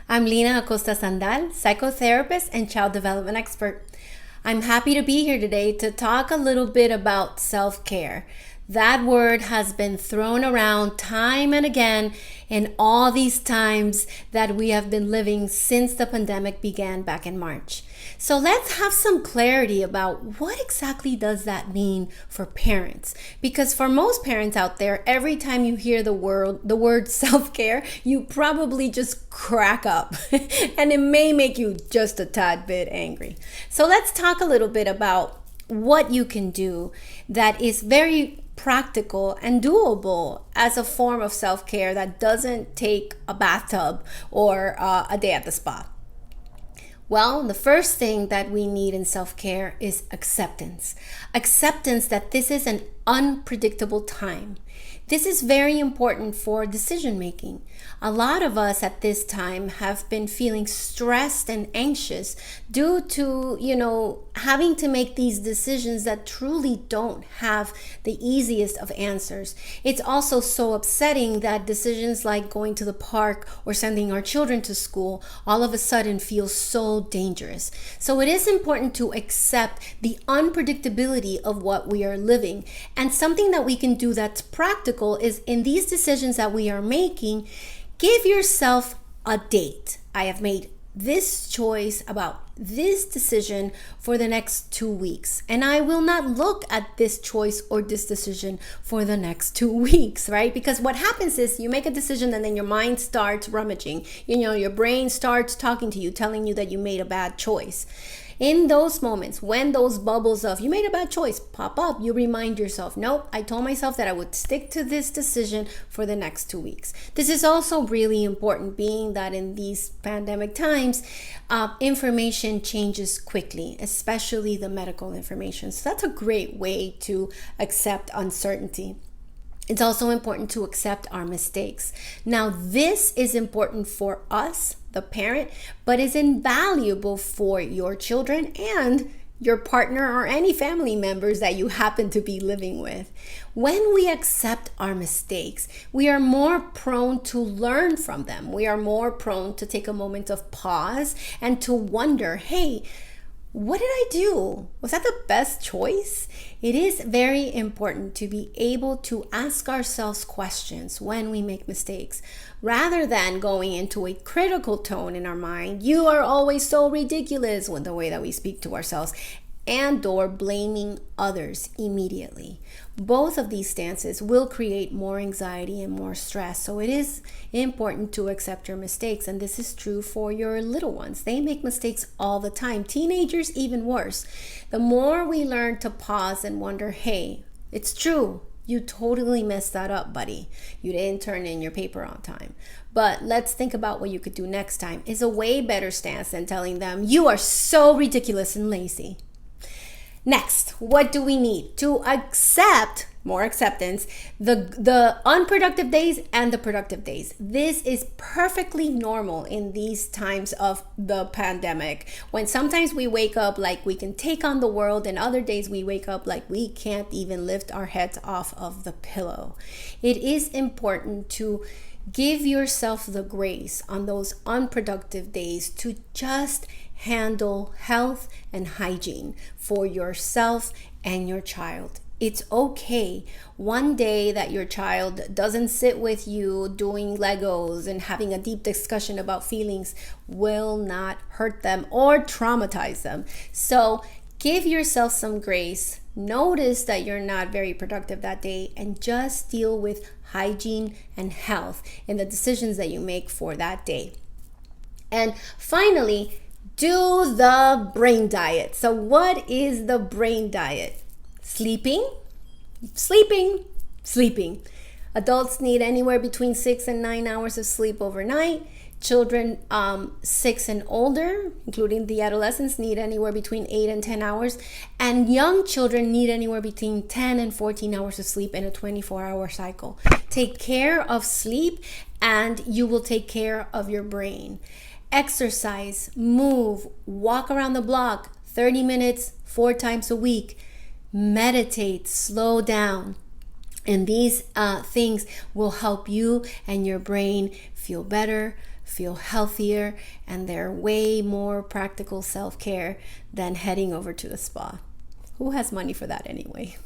I'm Lina Acosta Sandal, psychotherapist and child development expert. I'm happy to be here today to talk a little bit about self-care. That word has been thrown around time and again in all these times that we have been living since the pandemic began back in March. So let's have some clarity about what exactly does that mean for parents? Because for most parents out there, every time you hear the word self-care, you probably just crack up and it may make you just a tad bit angry. So let's talk a little bit about what you can do that is very practical and doable as a form of self-care that doesn't take a bathtub or a day at the spa. Well, the first thing that we need in self-care is acceptance. Acceptance that this is an unpredictable time. This is very important for decision making. A lot of us at this time have been feeling stressed and anxious due to, having to make these decisions that truly don't have the easiest of answers. It's also so upsetting that decisions like going to the park or sending our children to school all of a sudden feel so dangerous. So it is important to accept the unpredictability of what we are living. And something that we can do that's practical is in these decisions that we are making, give yourself a date. I have made this choice about this decision for the next 2 weeks, and I will not look at this choice or this decision for the next 2 weeks, right? Because what happens is you make a decision and then your mind starts rummaging. Your brain starts talking to you, telling you that you made a bad choice. In those moments, when those bubbles of you made a bad choice pop up, you remind yourself, nope, I told myself that I would stick to this decision for the next 2 weeks. This is also really important, being that in these pandemic times, information changes quickly, especially the medical information. So that's a great way to accept uncertainty. It's also important to accept our mistakes. Now, this is important for us, the parent, but is invaluable for your children and your partner or any family members that you happen to be living with. When we accept our mistakes, we are more prone to learn from them. We are more prone to take a moment of pause and to wonder, hey, what did I do? Was that the best choice? It is very important to be able to ask ourselves questions when we make mistakes, rather than going into a critical tone in our mind. You are always so ridiculous with the way that we speak to ourselves, and or blaming others immediately. Both of these stances will create more anxiety and more stress. So it is important to accept your mistakes, and this is true for your little ones. They make mistakes all the time. Teenagers, even worse. The more we learn to pause and wonder, hey, it's true. You totally messed that up, buddy. You didn't turn in your paper on time. But let's think about what you could do next time, is a way better stance than telling them, you are so ridiculous and lazy. Next, what do we need to accept? More acceptance, the unproductive days and the productive days. This is perfectly normal in these times of the pandemic, when sometimes we wake up like we can take on the world, and other days we wake up like we can't even lift our heads off of the pillow. It is important to give yourself the grace on those unproductive days to just handle health and hygiene for yourself and your child. It's okay one day that your child doesn't sit with you doing Legos and having a deep discussion about feelings will not hurt them or traumatize them. So give yourself some grace. Notice that you're not very productive that day and just deal with hygiene and health in the decisions that you make for that day. And finally, do the brain diet. So what is the brain diet? Sleeping. Adults need anywhere between 6 and 9 hours of sleep overnight. Children 6 and older, including the adolescents, need anywhere between 8 and 10 hours. And young children need anywhere between 10 and 14 hours of sleep in a 24-hour cycle. Take care of sleep and you will take care of your brain. Exercise, move, walk around the block 30 minutes, 4 times a week. Meditate, slow down. And these things will help you and your brain feel better, feel healthier, and they're way more practical self-care than heading over to a spa. Who has money for that anyway?